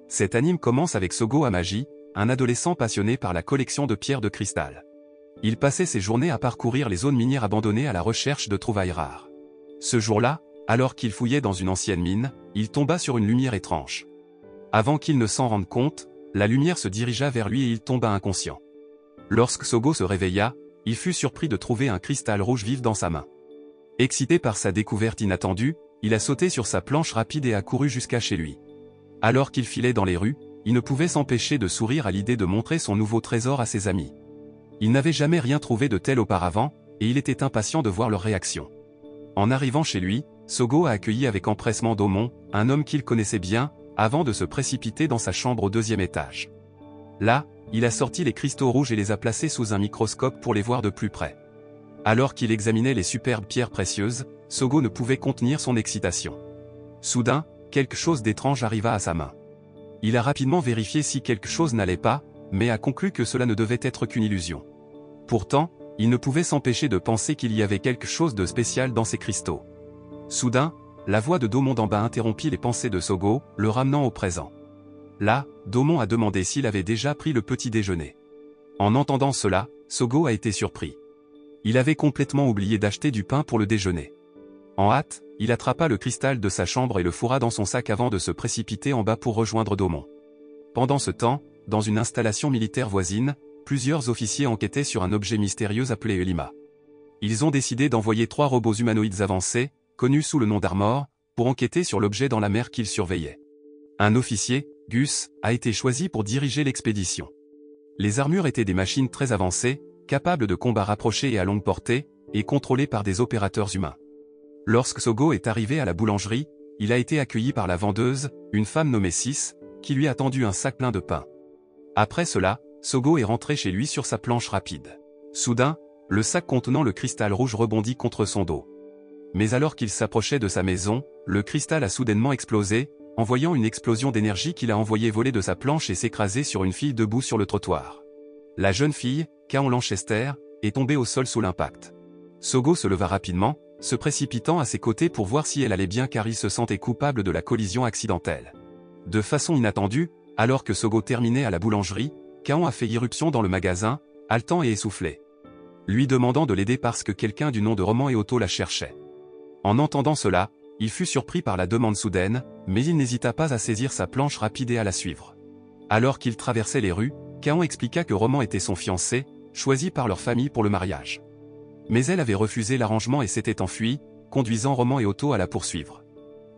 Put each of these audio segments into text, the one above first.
Cet anime commence avec Sogo Amagi, un adolescent passionné par la collection de pierres de cristal. Il passait ses journées à parcourir les zones minières abandonnées à la recherche de trouvailles rares. Ce jour-là, alors qu'il fouillait dans une ancienne mine, il tomba sur une lumière étrange. Avant qu'il ne s'en rende compte, la lumière se dirigea vers lui et il tomba inconscient. Lorsque Sogo se réveilla, il fut surpris de trouver un cristal rouge vif dans sa main. Excité par sa découverte inattendue, il a sauté sur sa planche rapide et a couru jusqu'à chez lui. Alors qu'il filait dans les rues, il ne pouvait s'empêcher de sourire à l'idée de montrer son nouveau trésor à ses amis. Il n'avait jamais rien trouvé de tel auparavant, et il était impatient de voir leur réaction. En arrivant chez lui, Sogo a accueilli avec empressement Domon, un homme qu'il connaissait bien, avant de se précipiter dans sa chambre au 2e étage. Là, il a sorti les cristaux rouges et les a placés sous un microscope pour les voir de plus près. Alors qu'il examinait les superbes pierres précieuses, Sogo ne pouvait contenir son excitation. Soudain, quelque chose d'étrange arriva à sa main. Il a rapidement vérifié si quelque chose n'allait pas, mais a conclu que cela ne devait être qu'une illusion. Pourtant, il ne pouvait s'empêcher de penser qu'il y avait quelque chose de spécial dans ces cristaux. Soudain, la voix de Domon d'en bas interrompit les pensées de Sogo, le ramenant au présent. Là, Domon a demandé s'il avait déjà pris le petit déjeuner. En entendant cela, Sogo a été surpris. Il avait complètement oublié d'acheter du pain pour le déjeuner. En hâte, il attrapa le cristal de sa chambre et le fourra dans son sac avant de se précipiter en bas pour rejoindre Domon. Pendant ce temps, dans une installation militaire voisine, plusieurs officiers enquêtaient sur un objet mystérieux appelé Ulima. Ils ont décidé d'envoyer 3 robots humanoïdes avancés, connus sous le nom d'Armor, pour enquêter sur l'objet dans la mer qu'ils surveillaient. Un officier, Gus, a été choisi pour diriger l'expédition. Les armures étaient des machines très avancées, capables de combats rapprochés et à longue portée, et contrôlées par des opérateurs humains. Lorsque Sogo est arrivé à la boulangerie, il a été accueilli par la vendeuse, une femme nommée Sis, qui lui a tendu un sac plein de pain. Après cela, Sogo est rentré chez lui sur sa planche rapide. Soudain, le sac contenant le cristal rouge rebondit contre son dos. Mais alors qu'il s'approchait de sa maison, le cristal a soudainement explosé, envoyant une explosion d'énergie qui l'a envoyé voler de sa planche et s'écraser sur une fille debout sur le trottoir. La jeune fille, Kaon Lanchester, est tombée au sol sous l'impact. Sogo se leva rapidement, se précipitant à ses côtés pour voir si elle allait bien car il se sentait coupable de la collision accidentelle. De façon inattendue, alors que Sogo terminait à la boulangerie, Kaon a fait irruption dans le magasin, haletant et essoufflé. Lui demandant de l'aider parce que quelqu'un du nom de Roman et Otto la cherchait. En entendant cela, il fut surpris par la demande soudaine, mais il n'hésita pas à saisir sa planche rapide et à la suivre. Alors qu'il traversait les rues, Kaon expliqua que Roman était son fiancé, choisi par leur famille pour le mariage. Mais elle avait refusé l'arrangement et s'était enfuie, conduisant Roman et Otto à la poursuivre.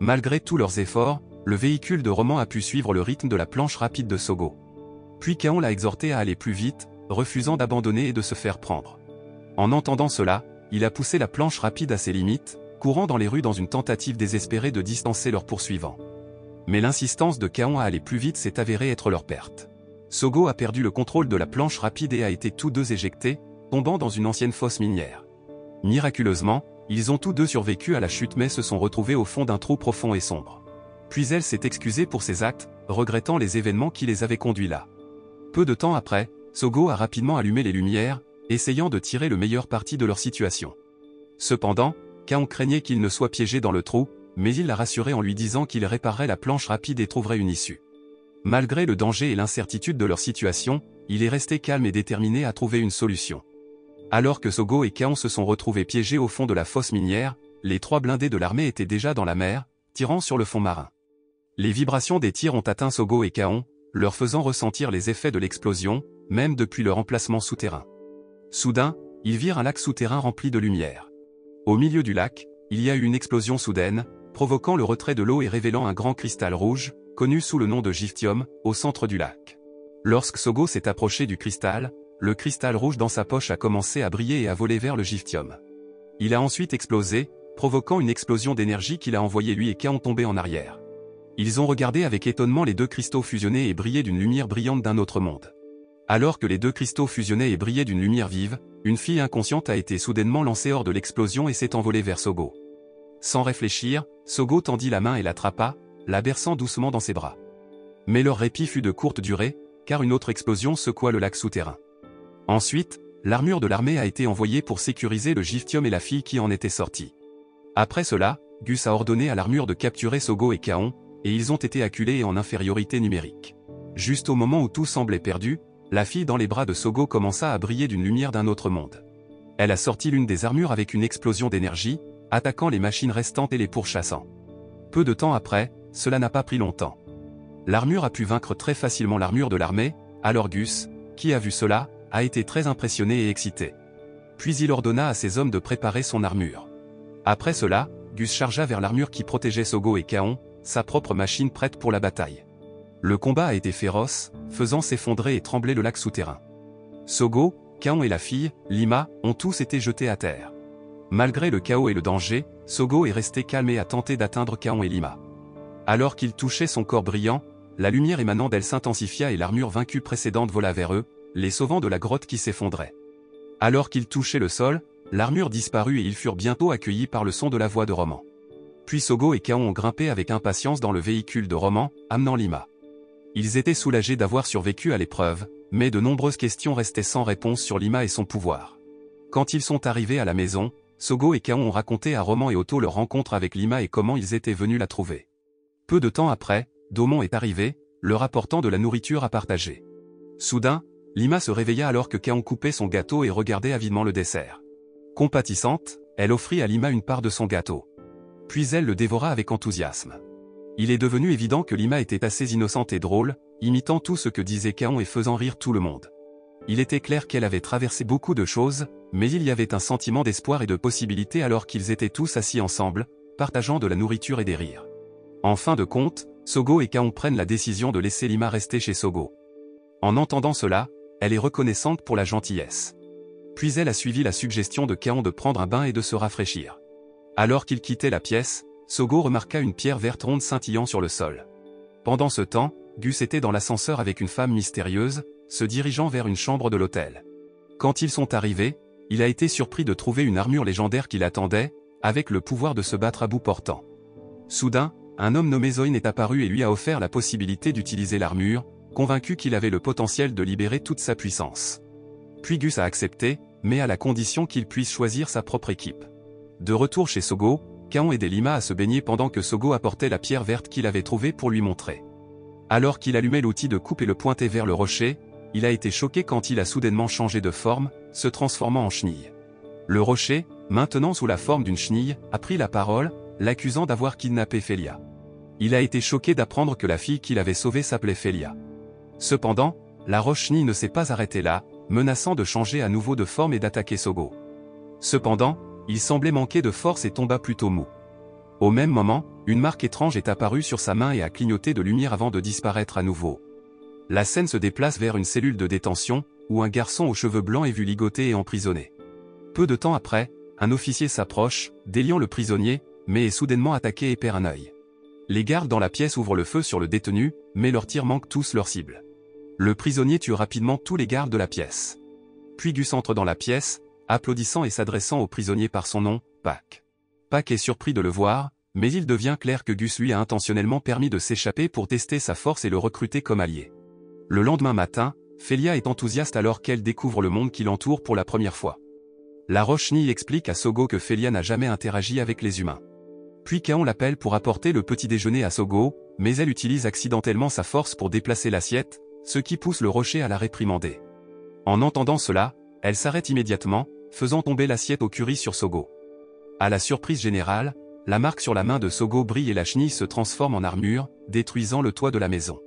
Malgré tous leurs efforts, le véhicule de Roman a pu suivre le rythme de la planche rapide de Sogo. Puis Kaon l'a exhorté à aller plus vite, refusant d'abandonner et de se faire prendre. En entendant cela, il a poussé la planche rapide à ses limites, courant dans les rues dans une tentative désespérée de distancer leurs poursuivants. Mais l'insistance de Kaon à aller plus vite s'est avérée être leur perte. Sogo a perdu le contrôle de la planche rapide et a été tous deux éjectés, tombant dans une ancienne fosse minière. Miraculeusement, ils ont tous deux survécu à la chute mais se sont retrouvés au fond d'un trou profond et sombre. Puis elle s'est excusée pour ses actes, regrettant les événements qui les avaient conduits là. Peu de temps après, Sogo a rapidement allumé les lumières, essayant de tirer le meilleur parti de leur situation. Cependant, Kaon craignait qu'il ne soit piégé dans le trou, mais il l'a rassuré en lui disant qu'il réparerait la planche rapide et trouverait une issue. Malgré le danger et l'incertitude de leur situation, il est resté calme et déterminé à trouver une solution. Alors que Sogo et Kaon se sont retrouvés piégés au fond de la fosse minière, les 3 blindés de l'armée étaient déjà dans la mer, tirant sur le fond marin. Les vibrations des tirs ont atteint Sogo et Kaon, leur faisant ressentir les effets de l'explosion, même depuis leur emplacement souterrain. Soudain, ils virent un lac souterrain rempli de lumière. Au milieu du lac, il y a eu une explosion soudaine, provoquant le retrait de l'eau et révélant un grand cristal rouge, connu sous le nom de Giftium, au centre du lac. Lorsque Sogo s'est approché du cristal, le cristal rouge dans sa poche a commencé à briller et à voler vers le Giftium. Il a ensuite explosé, provoquant une explosion d'énergie qui l'a envoyé lui et Kaon tomber en arrière. Ils ont regardé avec étonnement les 2 cristaux fusionner et briller d'une lumière brillante d'un autre monde. Alors que les 2 cristaux fusionnaient et brillaient d'une lumière vive, une fille inconsciente a été soudainement lancée hors de l'explosion et s'est envolée vers Sogo. Sans réfléchir, Sogo tendit la main et l'attrapa, la berçant doucement dans ses bras. Mais leur répit fut de courte durée, car une autre explosion secoua le lac souterrain. Ensuite, l'armure de l'armée a été envoyée pour sécuriser le Giftium et la fille qui en était sortie. Après cela, Gus a ordonné à l'armure de capturer Sogo et Kaon, et ils ont été acculés et en infériorité numérique. Juste au moment où tout semblait perdu, la fille dans les bras de Sogo commença à briller d'une lumière d'un autre monde. Elle a sorti l'une des armures avec une explosion d'énergie, attaquant les machines restantes et les pourchassant. Peu de temps après, cela n'a pas pris longtemps. L'armure a pu vaincre très facilement l'armure de l'armée, alors Gus, qui a vu cela, a été très impressionné et excité. Puis il ordonna à ses hommes de préparer son armure. Après cela, Gus chargea vers l'armure qui protégeait Sogo et Kaon, sa propre machine prête pour la bataille. Le combat a été féroce, faisant s'effondrer et trembler le lac souterrain. Sogo, Kaon et la fille, Lima, ont tous été jetés à terre. Malgré le chaos et le danger, Sogo est resté calme et a tenté d'atteindre Kaon et Lima. Alors qu'il touchait son corps brillant, la lumière émanant d'elle s'intensifia et l'armure vaincue précédente vola vers eux, les sauvant de la grotte qui s'effondrait. Alors qu'ils touchaient le sol, l'armure disparut et ils furent bientôt accueillis par le son de la voix de Roman. Puis Sogo et Kaon ont grimpé avec impatience dans le véhicule de Roman, amenant Lima. Ils étaient soulagés d'avoir survécu à l'épreuve, mais de nombreuses questions restaient sans réponse sur Lima et son pouvoir. Quand ils sont arrivés à la maison, Sogo et Kaon ont raconté à Roman et Otto leur rencontre avec Lima et comment ils étaient venus la trouver. Peu de temps après, Domon est arrivé, leur apportant de la nourriture à partager. Soudain, Lima se réveilla alors que Kaon coupait son gâteau et regardait avidement le dessert. Compatissante, elle offrit à Lima une part de son gâteau. Puis elle le dévora avec enthousiasme. Il est devenu évident que Lima était assez innocente et drôle, imitant tout ce que disait Kaon et faisant rire tout le monde. Il était clair qu'elle avait traversé beaucoup de choses, mais il y avait un sentiment d'espoir et de possibilité alors qu'ils étaient tous assis ensemble, partageant de la nourriture et des rires. En fin de compte, Sogo et Kaon prennent la décision de laisser Lima rester chez Sogo. En entendant cela, elle est reconnaissante pour la gentillesse. Puis elle a suivi la suggestion de Kaon de prendre un bain et de se rafraîchir. Alors qu'il quittait la pièce, Sogo remarqua une pierre verte ronde scintillant sur le sol. Pendant ce temps, Gus était dans l'ascenseur avec une femme mystérieuse, se dirigeant vers une chambre de l'hôtel. Quand ils sont arrivés, il a été surpris de trouver une armure légendaire qui l'attendait, avec le pouvoir de se battre à bout portant. Soudain, un homme nommé Zoin est apparu et lui a offert la possibilité d'utiliser l'armure, convaincu qu'il avait le potentiel de libérer toute sa puissance. Puis Gus a accepté, mais à la condition qu'il puisse choisir sa propre équipe. De retour chez Sogo, Kaon aidait Lima à se baigner pendant que Sogo apportait la pierre verte qu'il avait trouvée pour lui montrer. Alors qu'il allumait l'outil de coupe et le pointait vers le rocher, il a été choqué quand il a soudainement changé de forme, se transformant en chenille. Le rocher, maintenant sous la forme d'une chenille, a pris la parole, l'accusant d'avoir kidnappé Félia. Il a été choqué d'apprendre que la fille qu'il avait sauvée s'appelait Félia. Cependant, la roche-chenille ne s'est pas arrêtée là, menaçant de changer à nouveau de forme et d'attaquer Sogo. Cependant, il semblait manquer de force et tomba plutôt mou. Au même moment, une marque étrange est apparue sur sa main et a clignoté de lumière avant de disparaître à nouveau. La scène se déplace vers une cellule de détention, où un garçon aux cheveux blancs est vu ligoté et emprisonné. Peu de temps après, un officier s'approche, déliant le prisonnier, mais est soudainement attaqué et perd un œil. Les gardes dans la pièce ouvrent le feu sur le détenu, mais leurs tirs manquent tous leur cible. Le prisonnier tue rapidement tous les gardes de la pièce. Puis Gus entre dans la pièce, applaudissant et s'adressant au prisonnier par son nom, Pac. Pac est surpris de le voir, mais il devient clair que Gus lui a intentionnellement permis de s'échapper pour tester sa force et le recruter comme allié. Le lendemain matin, Félia est enthousiaste alors qu'elle découvre le monde qui l'entoure pour la première fois. La roche-chenille explique à Sogo que Félia n'a jamais interagi avec les humains. Puis Kaon l'appelle pour apporter le petit déjeuner à Sogo, mais elle utilise accidentellement sa force pour déplacer l'assiette, ce qui pousse le rocher à la réprimander. En entendant cela, elle s'arrête immédiatement, faisant tomber l'assiette au curry sur Sogo. À la surprise générale, la marque sur la main de Sogo brille et la chenille se transforme en armure, détruisant le toit de la maison.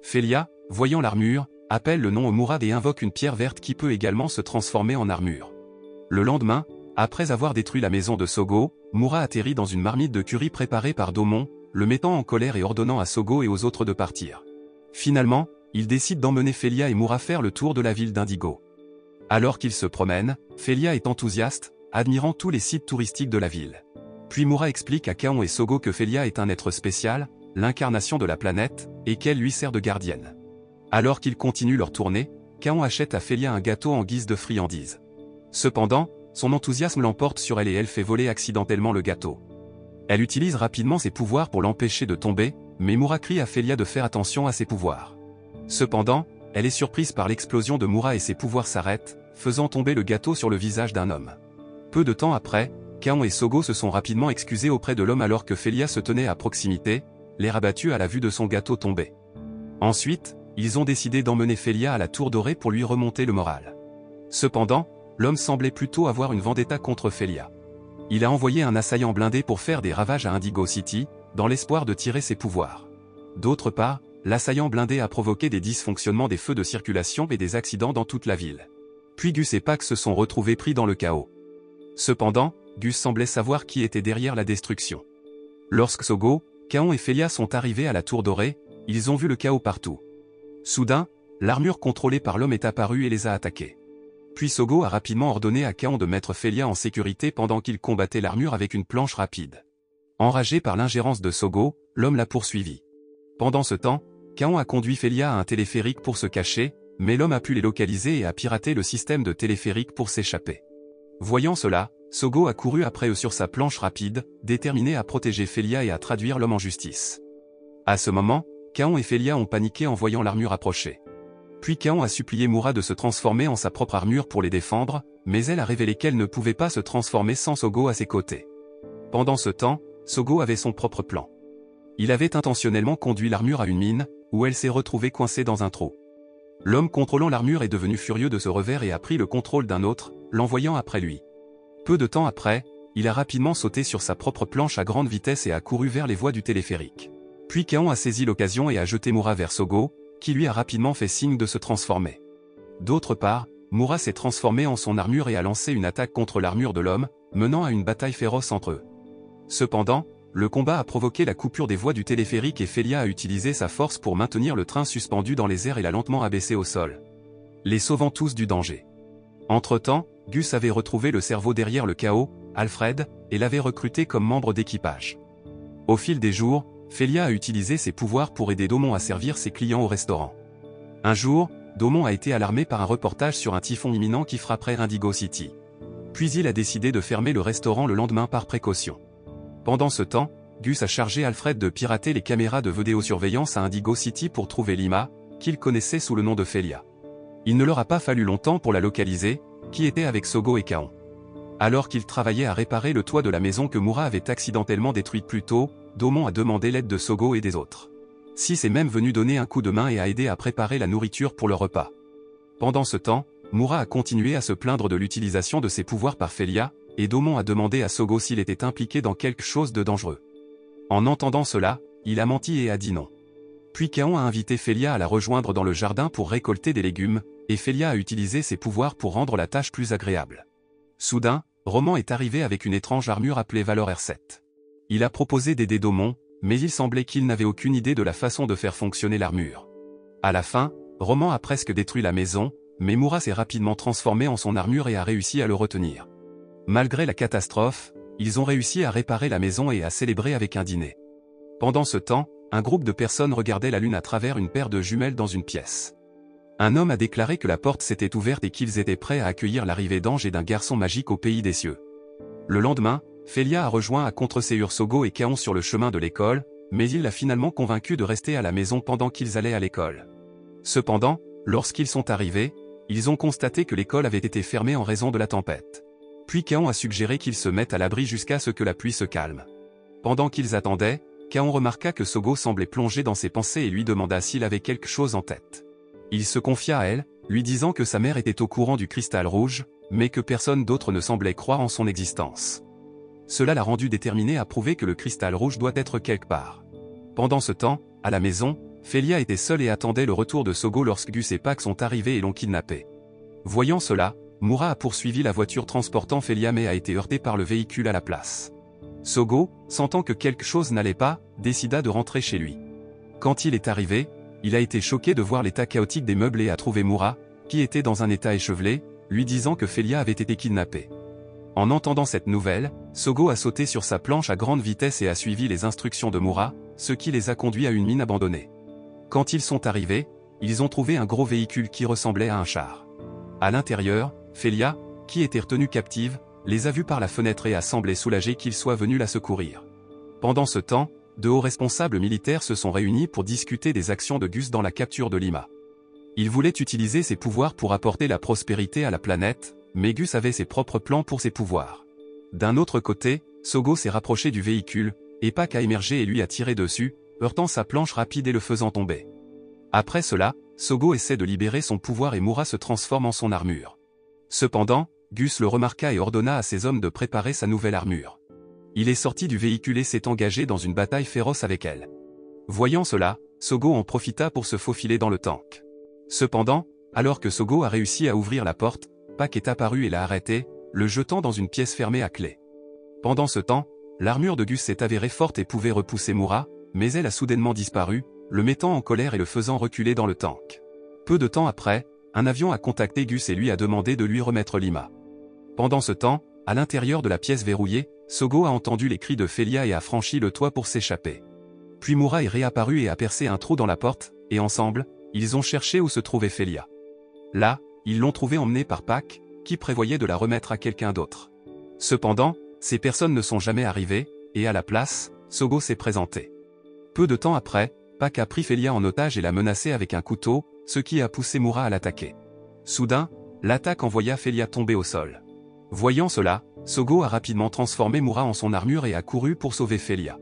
Félia, voyant l'armure, appelle le nom Omurad et invoque une pierre verte qui peut également se transformer en armure. Le lendemain, après avoir détruit la maison de Sogo, Mura atterrit dans une marmite de curry préparée par Domon, le mettant en colère et ordonnant à Sogo et aux autres de partir. Finalement, il décide d'emmener Félia et Mura faire le tour de la ville d'Indigo. Alors qu'ils se promènent, Félia est enthousiaste, admirant tous les sites touristiques de la ville. Puis Mura explique à Kaon et Sogo que Félia est un être spécial, l'incarnation de la planète, et qu'elle lui sert de gardienne. Alors qu'ils continuent leur tournée, Kaon achète à Félia un gâteau en guise de friandise. Cependant, son enthousiasme l'emporte sur elle et elle fait voler accidentellement le gâteau. Elle utilise rapidement ses pouvoirs pour l'empêcher de tomber, mais Mura crie à Félia de faire attention à ses pouvoirs. Cependant, elle est surprise par l'explosion de Mura et ses pouvoirs s'arrêtent, faisant tomber le gâteau sur le visage d'un homme. Peu de temps après, Kaon et Sogo se sont rapidement excusés auprès de l'homme alors que Félia se tenait à proximité, l'air abattu à la vue de son gâteau tombé. Ensuite, ils ont décidé d'emmener Félia à la Tour Dorée pour lui remonter le moral. Cependant, l'homme semblait plutôt avoir une vendetta contre Félia. Il a envoyé un assaillant blindé pour faire des ravages à Indigo City, dans l'espoir de tirer ses pouvoirs. D'autre part, l'assaillant blindé a provoqué des dysfonctionnements des feux de circulation et des accidents dans toute la ville. Puis Gus et Pac se sont retrouvés pris dans le chaos. Cependant, Gus semblait savoir qui était derrière la destruction. Lorsque Sogo, Kaon et Félia sont arrivés à la Tour Dorée, ils ont vu le chaos partout. Soudain, l'armure contrôlée par l'homme est apparue et les a attaqués. Puis Sogo a rapidement ordonné à Kaon de mettre Félia en sécurité pendant qu'il combattait l'armure avec une planche rapide. Enragé par l'ingérence de Sogo, l'homme l'a poursuivi. Pendant ce temps, Kaon a conduit Félia à un téléphérique pour se cacher, mais l'homme a pu les localiser et a piraté le système de téléphérique pour s'échapper. Voyant cela, Sogo a couru après eux sur sa planche rapide, déterminé à protéger Félia et à traduire l'homme en justice. À ce moment, Kaon et Félia ont paniqué en voyant l'armure approcher. Puis Kaon a supplié Moura de se transformer en sa propre armure pour les défendre, mais elle a révélé qu'elle ne pouvait pas se transformer sans Sogo à ses côtés. Pendant ce temps, Sogo avait son propre plan. Il avait intentionnellement conduit l'armure à une mine, où elle s'est retrouvée coincée dans un trou. L'homme contrôlant l'armure est devenu furieux de ce revers et a pris le contrôle d'un autre, l'envoyant après lui. Peu de temps après, il a rapidement sauté sur sa propre planche à grande vitesse et a couru vers les voies du téléphérique. Puis Kaon a saisi l'occasion et a jeté Moura vers Sogo, qui lui a rapidement fait signe de se transformer. D'autre part, Moura s'est transformé en son armure et a lancé une attaque contre l'armure de l'homme, menant à une bataille féroce entre eux. Cependant, le combat a provoqué la coupure des voies du téléphérique et Félia a utilisé sa force pour maintenir le train suspendu dans les airs et l'a lentement abaissé au sol, les sauvant tous du danger. Entre-temps, Gus avait retrouvé le cerveau derrière le chaos, Alfred, et l'avait recruté comme membre d'équipage. Au fil des jours, Félia a utilisé ses pouvoirs pour aider Domon à servir ses clients au restaurant. Un jour, Domon a été alarmé par un reportage sur un typhon imminent qui frapperait Indigo City. Puis il a décidé de fermer le restaurant le lendemain par précaution. Pendant ce temps, Gus a chargé Alfred de pirater les caméras de vidéosurveillance à Indigo City pour trouver Lima, qu'il connaissait sous le nom de Félia. Il ne leur a pas fallu longtemps pour la localiser, qui était avec Sogo et Kaon. Alors qu'ils travaillaient à réparer le toit de la maison que Moura avait accidentellement détruite plus tôt, Domon a demandé l'aide de Sogo et des autres. Sis est même venu donner un coup de main et a aidé à préparer la nourriture pour le repas. Pendant ce temps, Moura a continué à se plaindre de l'utilisation de ses pouvoirs par Félia, et Domon a demandé à Sogo s'il était impliqué dans quelque chose de dangereux. En entendant cela, il a menti et a dit non. Puis Kaon a invité Félia à la rejoindre dans le jardin pour récolter des légumes, et Félia a utilisé ses pouvoirs pour rendre la tâche plus agréable. Soudain, Roman est arrivé avec une étrange armure appelée Valor R7. Il a proposé d'aider Domon, mais il semblait qu'il n'avait aucune idée de la façon de faire fonctionner l'armure. À la fin, Roman a presque détruit la maison, mais Moura s'est rapidement transformé en son armure et a réussi à le retenir. Malgré la catastrophe, ils ont réussi à réparer la maison et à célébrer avec un dîner. Pendant ce temps, un groupe de personnes regardait la lune à travers une paire de jumelles dans une pièce. Un homme a déclaré que la porte s'était ouverte et qu'ils étaient prêts à accueillir l'arrivée d'anges et d'un garçon magique au pays des cieux. Le lendemain, Félia a rejoint à contre-séure Sogo et Kaon sur le chemin de l'école, mais il l'a finalement convaincu de rester à la maison pendant qu'ils allaient à l'école. Cependant, lorsqu'ils sont arrivés, ils ont constaté que l'école avait été fermée en raison de la tempête. Puis Kaon a suggéré qu'ils se mettent à l'abri jusqu'à ce que la pluie se calme. Pendant qu'ils attendaient, Kaon remarqua que Sogo semblait plongé dans ses pensées et lui demanda s'il avait quelque chose en tête. Il se confia à elle, lui disant que sa mère était au courant du cristal rouge, mais que personne d'autre ne semblait croire en son existence. Cela l'a rendu déterminé à prouver que le cristal rouge doit être quelque part. Pendant ce temps, à la maison, Félia était seule et attendait le retour de Sogo lorsque Gus et Pac sont arrivés et l'ont kidnappé. Voyant cela, Moura a poursuivi la voiture transportant Félia mais a été heurté par le véhicule à la place. Sogo, sentant que quelque chose n'allait pas, décida de rentrer chez lui. Quand il est arrivé, il a été choqué de voir l'état chaotique des meubles et a trouvé Moura, qui était dans un état échevelé, lui disant que Félia avait été kidnappée. En entendant cette nouvelle, Sogo a sauté sur sa planche à grande vitesse et a suivi les instructions de Moura, ce qui les a conduits à une mine abandonnée. Quand ils sont arrivés, ils ont trouvé un gros véhicule qui ressemblait à un char. À l'intérieur, Félia, qui était retenue captive, les a vus par la fenêtre et a semblé soulagée qu'ils soient venus la secourir. Pendant ce temps, de hauts responsables militaires se sont réunis pour discuter des actions de Gus dans la capture de Lima. Il voulait utiliser ses pouvoirs pour apporter la prospérité à la planète, mais Gus avait ses propres plans pour ses pouvoirs. D'un autre côté, Sogo s'est rapproché du véhicule, et Pac a émergé et lui a tiré dessus, heurtant sa planche rapide et le faisant tomber. Après cela, Sogo essaie de libérer son pouvoir et Mura se transforme en son armure. Cependant, Gus le remarqua et ordonna à ses hommes de préparer sa nouvelle armure. Il est sorti du véhicule et s'est engagé dans une bataille féroce avec elle. Voyant cela, Sogo en profita pour se faufiler dans le tank. Cependant, alors que Sogo a réussi à ouvrir la porte, Pac est apparu et l'a arrêté, le jetant dans une pièce fermée à clé. Pendant ce temps, l'armure de Gus s'est avérée forte et pouvait repousser Mura, mais elle a soudainement disparu, le mettant en colère et le faisant reculer dans le tank. Peu de temps après, un avion a contacté Gus et lui a demandé de lui remettre Lima. Pendant ce temps, à l'intérieur de la pièce verrouillée, Sogo a entendu les cris de Felia et a franchi le toit pour s'échapper. Puis Mura est réapparu et a percé un trou dans la porte, et ensemble, ils ont cherché où se trouvait Felia. Là, ils l'ont trouvée emmenée par Pac, qui prévoyait de la remettre à quelqu'un d'autre. Cependant, ces personnes ne sont jamais arrivées, et à la place, Sogo s'est présenté. Peu de temps après, Pac a pris Felia en otage et l'a menacée avec un couteau, ce qui a poussé Mura à l'attaquer. Soudain, l'attaque envoya Felia tomber au sol. Voyant cela, Sogo a rapidement transformé Mura en son armure et a couru pour sauver Felia.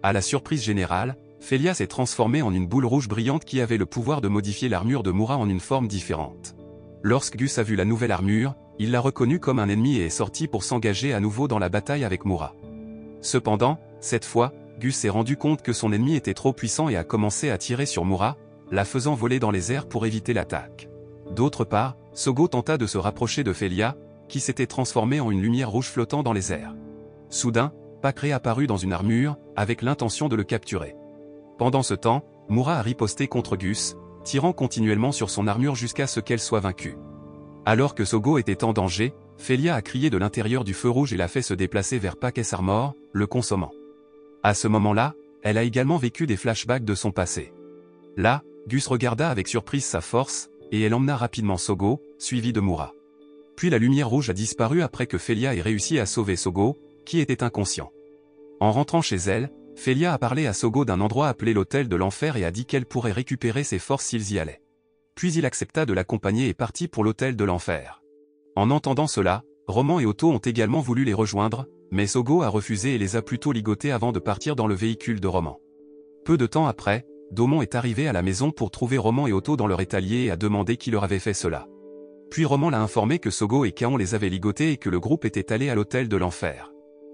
À la surprise générale, Felia s'est transformée en une boule rouge brillante qui avait le pouvoir de modifier l'armure de Mura en une forme différente. Lorsque Gus a vu la nouvelle armure, il l'a reconnue comme un ennemi et est sorti pour s'engager à nouveau dans la bataille avec Mura. Cependant, cette fois, Gus s'est rendu compte que son ennemi était trop puissant et a commencé à tirer sur Mura, la faisant voler dans les airs pour éviter l'attaque. D'autre part, Sogo tenta de se rapprocher de Felia, qui s'était transformée en une lumière rouge flottant dans les airs. Soudain, Pac réapparut dans une armure, avec l'intention de le capturer. Pendant ce temps, Mura a riposté contre Gus, tirant continuellement sur son armure jusqu'à ce qu'elle soit vaincue. Alors que Sogo était en danger, Felia a crié de l'intérieur du feu rouge et l'a fait se déplacer vers Pac S Armor, le consommant. À ce moment-là, elle a également vécu des flashbacks de son passé. Là, Gus regarda avec surprise sa force, et elle emmena rapidement Sogo, suivi de Mura. Puis la lumière rouge a disparu après que Felia ait réussi à sauver Sogo, qui était inconscient. En rentrant chez elle, Felia a parlé à Sogo d'un endroit appelé l'Hôtel de l'Enfer et a dit qu'elle pourrait récupérer ses forces s'ils y allaient. Puis il accepta de l'accompagner et partit pour l'Hôtel de l'Enfer. En entendant cela, Roman et Otto ont également voulu les rejoindre, mais Sogo a refusé et les a plutôt ligotés avant de partir dans le véhicule de Roman. Peu de temps après, Domon est arrivé à la maison pour trouver Roman et Otto dans leur étalier et a demandé qui leur avait fait cela. Puis Roman l'a informé que Sogo et Kaon les avaient ligotés et que le groupe était allé à l'Hôtel de l'Enfer.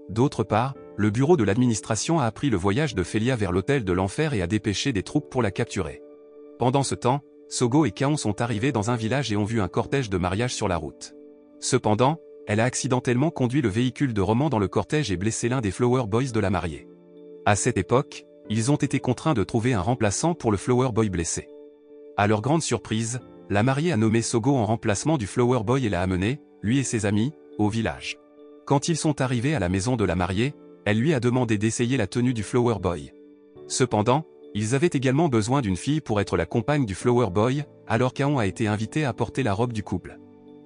D'autre part, le bureau de l'administration a appris le voyage de Felia vers l'Hôtel de l'Enfer et a dépêché des troupes pour la capturer. Pendant ce temps, Sogo et Kaon sont arrivés dans un village et ont vu un cortège de mariage sur la route. Cependant, elle a accidentellement conduit le véhicule de Roman dans le cortège et blessé l'un des Flower Boys de la mariée. À cette époque, ils ont été contraints de trouver un remplaçant pour le Flower Boy blessé. À leur grande surprise, la mariée a nommé Sogo en remplacement du Flower Boy et l'a amené, lui et ses amis, au village. Quand ils sont arrivés à la maison de la mariée, elle lui a demandé d'essayer la tenue du Flower Boy. Cependant, ils avaient également besoin d'une fille pour être la compagne du Flower Boy, alors Kaon a été invité à porter la robe du couple.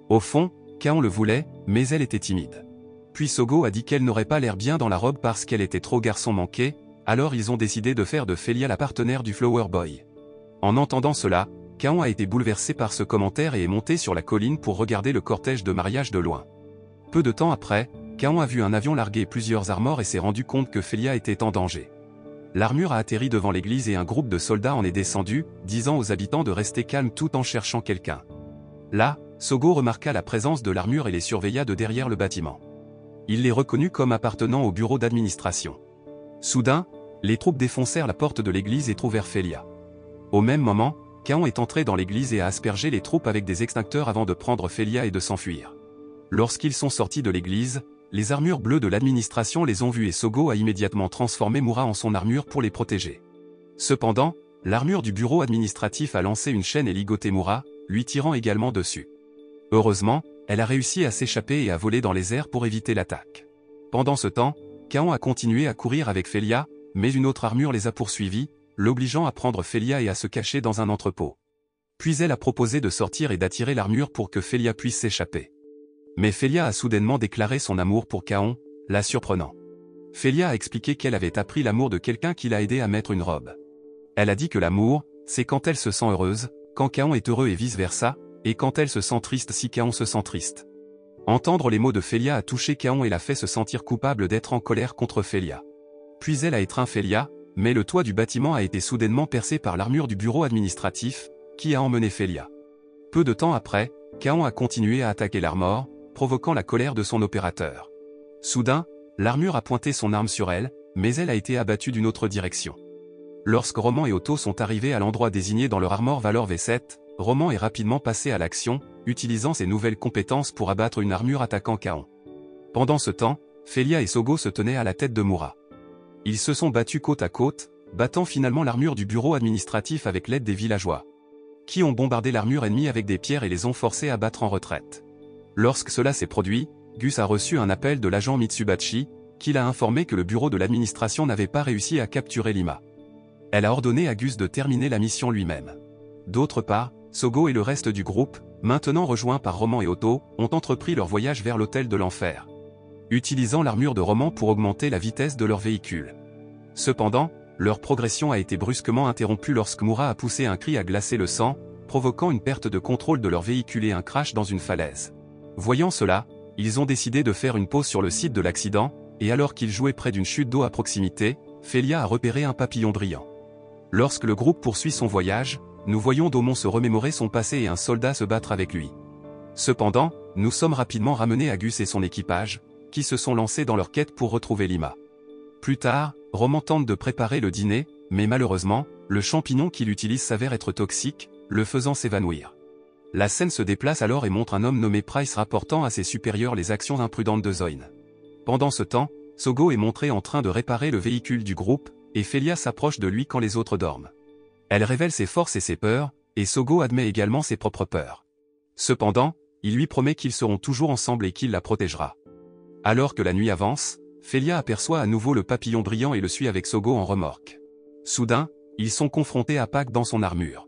Au fond, Kaon le voulait, mais elle était timide. Puis Sogo a dit qu'elle n'aurait pas l'air bien dans la robe parce qu'elle était trop garçon manqué, alors ils ont décidé de faire de Felia la partenaire du Flower Boy. En entendant cela, Kaon a été bouleversé par ce commentaire et est monté sur la colline pour regarder le cortège de mariage de loin. Peu de temps après, Kaon a vu un avion larguer plusieurs armors et s'est rendu compte que Felia était en danger. L'armure a atterri devant l'église et un groupe de soldats en est descendu, disant aux habitants de rester calmes tout en cherchant quelqu'un. Là, Sogo remarqua la présence de l'armure et les surveilla de derrière le bâtiment. Il les reconnut comme appartenant au bureau d'administration. Soudain, les troupes défoncèrent la porte de l'église et trouvèrent Felia. Au même moment, Kaon est entré dans l'église et a aspergé les troupes avec des extincteurs avant de prendre Felia et de s'enfuir. Lorsqu'ils sont sortis de l'église, les armures bleues de l'administration les ont vus et Sogo a immédiatement transformé Mura en son armure pour les protéger. Cependant, l'armure du bureau administratif a lancé une chaîne et ligoté Mura, lui tirant également dessus. Heureusement, elle a réussi à s'échapper et à voler dans les airs pour éviter l'attaque. Pendant ce temps, Kaon a continué à courir avec Felia, mais une autre armure les a poursuivis, l'obligeant à prendre Felia et à se cacher dans un entrepôt. Puis elle a proposé de sortir et d'attirer l'armure pour que Felia puisse s'échapper. Mais Felia a soudainement déclaré son amour pour Kaon, la surprenant. Felia a expliqué qu'elle avait appris l'amour de quelqu'un qui l'a aidé à mettre une robe. Elle a dit que l'amour, c'est quand elle se sent heureuse, quand Kaon est heureux et vice-versa, et quand elle se sent triste si Kaon se sent triste. Entendre les mots de Felia a touché Kaon et l'a fait se sentir coupable d'être en colère contre Felia. Puis elle a étreint Felia, Mais le toit du bâtiment a été soudainement percé par l'armure du bureau administratif, qui a emmené Félia. Peu de temps après, Kaon a continué à attaquer l'Armor, provoquant la colère de son opérateur. Soudain, l'armure a pointé son arme sur elle, mais elle a été abattue d'une autre direction. Lorsque Roman et Otto sont arrivés à l'endroit désigné dans leur Armor Valor V7, Roman est rapidement passé à l'action, utilisant ses nouvelles compétences pour abattre une armure attaquant Kaon. Pendant ce temps, Félia et Sogo se tenaient à la tête de Moura. Ils se sont battus côte à côte, battant finalement l'armure du bureau administratif avec l'aide des villageois, qui ont bombardé l'armure ennemie avec des pierres et les ont forcés à battre en retraite. Lorsque cela s'est produit, Gus a reçu un appel de l'agent Mitsubachi, qui l'a informé que le bureau de l'administration n'avait pas réussi à capturer Lima. Elle a ordonné à Gus de terminer la mission lui-même. D'autre part, Sogo et le reste du groupe, maintenant rejoints par Roman et Otto, ont entrepris leur voyage vers l'hôtel de l'enfer, utilisant l'armure de Roman pour augmenter la vitesse de leur véhicule. Cependant, leur progression a été brusquement interrompue lorsque Moura a poussé un cri à glacer le sang, provoquant une perte de contrôle de leur véhicule et un crash dans une falaise. Voyant cela, ils ont décidé de faire une pause sur le site de l'accident, et alors qu'ils jouaient près d'une chute d'eau à proximité, Félia a repéré un papillon brillant. Lorsque le groupe poursuit son voyage, nous voyons Domon se remémorer son passé et un soldat se battre avec lui. Cependant, nous sommes rapidement ramenés à Gus et son équipage, qui se sont lancés dans leur quête pour retrouver Lima. Plus tard, Roman tente de préparer le dîner, mais malheureusement, le champignon qu'il utilise s'avère être toxique, le faisant s'évanouir. La scène se déplace alors et montre un homme nommé Price rapportant à ses supérieurs les actions imprudentes de Zoin. Pendant ce temps, Sogo est montré en train de réparer le véhicule du groupe, et Félia s'approche de lui quand les autres dorment. Elle révèle ses forces et ses peurs, et Sogo admet également ses propres peurs. Cependant, il lui promet qu'ils seront toujours ensemble et qu'il la protégera. Alors que la nuit avance, Félia aperçoit à nouveau le papillon brillant et le suit avec Sogo en remorque. Soudain, ils sont confrontés à Pac dans son armure.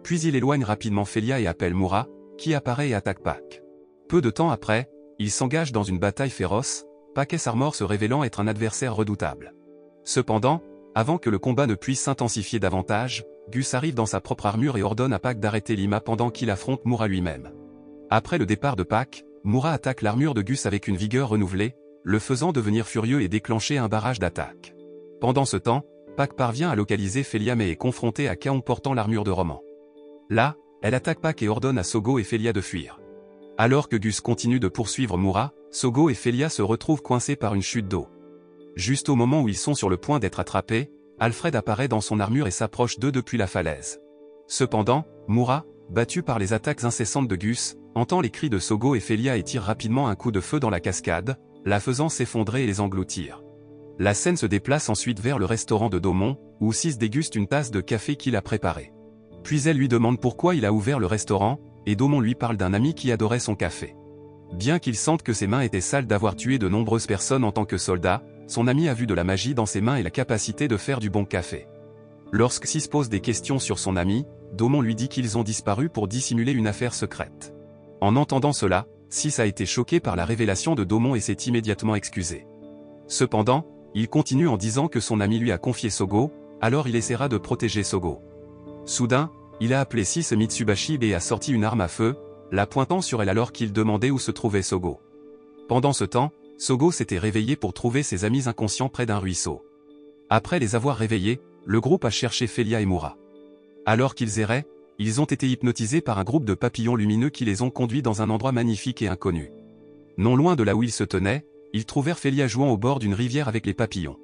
Puis il éloigne rapidement Félia et appelle Moura, qui apparaît et attaque Pac. Peu de temps après, ils s'engagent dans une bataille féroce, Pac et Armor se révélant être un adversaire redoutable. Cependant, avant que le combat ne puisse s'intensifier davantage, Gus arrive dans sa propre armure et ordonne à Pac d'arrêter Lima pendant qu'il affronte Moura lui-même. Après le départ de Pac, Moura attaque l'armure de Gus avec une vigueur renouvelée, le faisant devenir furieux et déclencher un barrage d'attaque. Pendant ce temps, Pac parvient à localiser Félia mais est confronté à Kaon portant l'armure de Roman. Là, elle attaque Pac et ordonne à Sogo et Félia de fuir. Alors que Gus continue de poursuivre Moura, Sogo et Félia se retrouvent coincés par une chute d'eau. Juste au moment où ils sont sur le point d'être attrapés, Alfred apparaît dans son armure et s'approche d'eux depuis la falaise. Cependant, Moura, battu par les attaques incessantes de Gus, entend les cris de Sogo et Félia et tire rapidement un coup de feu dans la cascade, la faisant s'effondrer et les engloutir. La scène se déplace ensuite vers le restaurant de Domon, où Sis déguste une tasse de café qu'il a préparée. Puis elle lui demande pourquoi il a ouvert le restaurant, et Domon lui parle d'un ami qui adorait son café. Bien qu'il sente que ses mains étaient sales d'avoir tué de nombreuses personnes en tant que soldat, son ami a vu de la magie dans ses mains et la capacité de faire du bon café. Lorsque Sis pose des questions sur son ami, Domon lui dit qu'ils ont disparu pour dissimuler une affaire secrète. En entendant cela, Sis a été choqué par la révélation de Domon et s'est immédiatement excusé. Cependant, il continue en disant que son ami lui a confié Sogo, alors il essaiera de protéger Sogo. Soudain, il a appelé Sis Mitsubashi et a sorti une arme à feu, la pointant sur elle alors qu'il demandait où se trouvait Sogo. Pendant ce temps, Sogo s'était réveillé pour trouver ses amis inconscients près d'un ruisseau. Après les avoir réveillés, le groupe a cherché Félia et Moura. Alors qu'ils erraient, ils ont été hypnotisés par un groupe de papillons lumineux qui les ont conduits dans un endroit magnifique et inconnu. Non loin de là où ils se tenaient, ils trouvèrent Félia jouant au bord d'une rivière avec les papillons.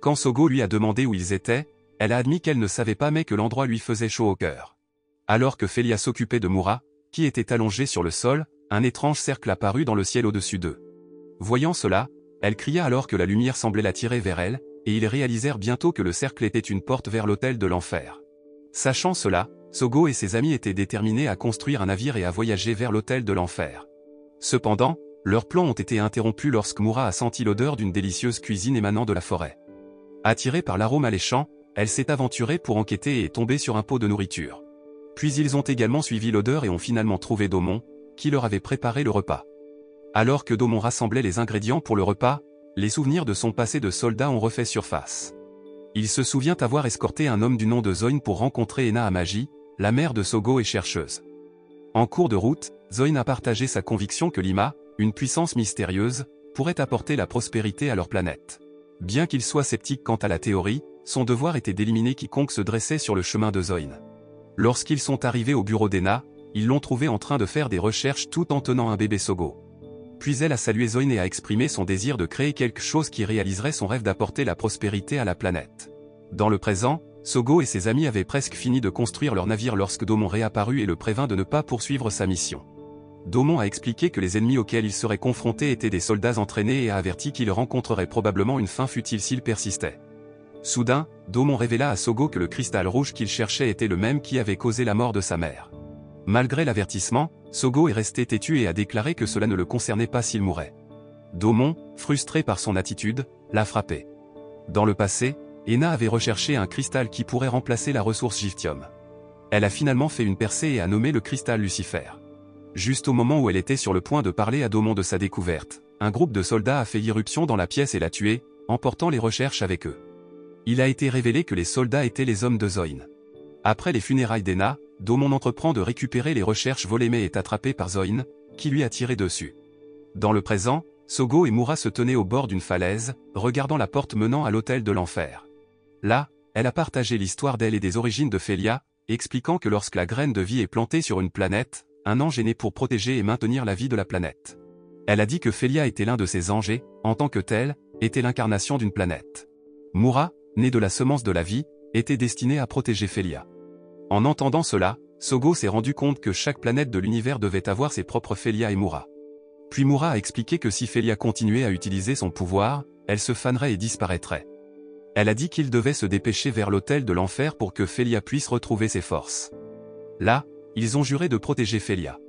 Quand Sogo lui a demandé où ils étaient, elle a admis qu'elle ne savait pas mais que l'endroit lui faisait chaud au cœur. Alors que Félia s'occupait de Moura, qui était allongé sur le sol, un étrange cercle apparut dans le ciel au-dessus d'eux. Voyant cela, elle cria alors que la lumière semblait l'attirer vers elle, et ils réalisèrent bientôt que le cercle était une porte vers l'hôtel de l'enfer. Sachant cela, Sogo et ses amis étaient déterminés à construire un navire et à voyager vers l'hôtel de l'enfer. Cependant, leurs plans ont été interrompus lorsque Moura a senti l'odeur d'une délicieuse cuisine émanant de la forêt. Attirée par l'arôme alléchant, elle s'est aventurée pour enquêter et est tombée sur un pot de nourriture. Puis ils ont également suivi l'odeur et ont finalement trouvé Domon, qui leur avait préparé le repas. Alors que Domon rassemblait les ingrédients pour le repas, les souvenirs de son passé de soldat ont refait surface. Il se souvient avoir escorté un homme du nom de Zoin pour rencontrer Ena Amaji, la mère de Sogo et chercheuse. En cours de route, Zoin a partagé sa conviction que Lima, une puissance mystérieuse, pourrait apporter la prospérité à leur planète. Bien qu'il soit sceptique quant à la théorie, son devoir était d'éliminer quiconque se dressait sur le chemin de Zoin. Lorsqu'ils sont arrivés au bureau d'Ena, ils l'ont trouvé en train de faire des recherches tout en tenant un bébé Sogo. Puis elle a salué Zoin et a exprimé son désir de créer quelque chose qui réaliserait son rêve d'apporter la prospérité à la planète. Dans le présent, Sogo et ses amis avaient presque fini de construire leur navire lorsque Domon réapparut et le prévint de ne pas poursuivre sa mission. Domon a expliqué que les ennemis auxquels ils seraient confrontés étaient des soldats entraînés et a averti qu'ils rencontreraient probablement une fin futile s'ils persistaient. Soudain, Domon révéla à Sogo que le cristal rouge qu'il cherchait était le même qui avait causé la mort de sa mère. Malgré l'avertissement, Sogo est resté têtu et a déclaré que cela ne le concernait pas s'il mourait. Domon, frustré par son attitude, l'a frappé. Dans le passé, Ena avait recherché un cristal qui pourrait remplacer la ressource Giftium. Elle a finalement fait une percée et a nommé le cristal Lucifer. Juste au moment où elle était sur le point de parler à Domon de sa découverte, un groupe de soldats a fait irruption dans la pièce et l'a tué, emportant les recherches avec eux. Il a été révélé que les soldats étaient les hommes de Zoin. Après les funérailles d'Ena, Domon entreprend de récupérer les recherches volées mais est attrapé par Zoin, qui lui a tiré dessus. Dans le présent, Sogo et Mura se tenaient au bord d'une falaise, regardant la porte menant à l'hôtel de l'enfer. Là, elle a partagé l'histoire d'elle et des origines de Félia, expliquant que lorsque la graine de vie est plantée sur une planète, un ange est né pour protéger et maintenir la vie de la planète. Elle a dit que Félia était l'un de ces anges et, en tant que tel, était l'incarnation d'une planète. Mura, né de la semence de la vie, était destiné à protéger Félia. En entendant cela, Sogo s'est rendu compte que chaque planète de l'univers devait avoir ses propres Félia et Mura. Puis Mura a expliqué que si Félia continuait à utiliser son pouvoir, elle se fanerait et disparaîtrait. Elle a dit qu'il devait se dépêcher vers l'hôtel de l'enfer pour que Félia puisse retrouver ses forces. Là, ils ont juré de protéger Félia.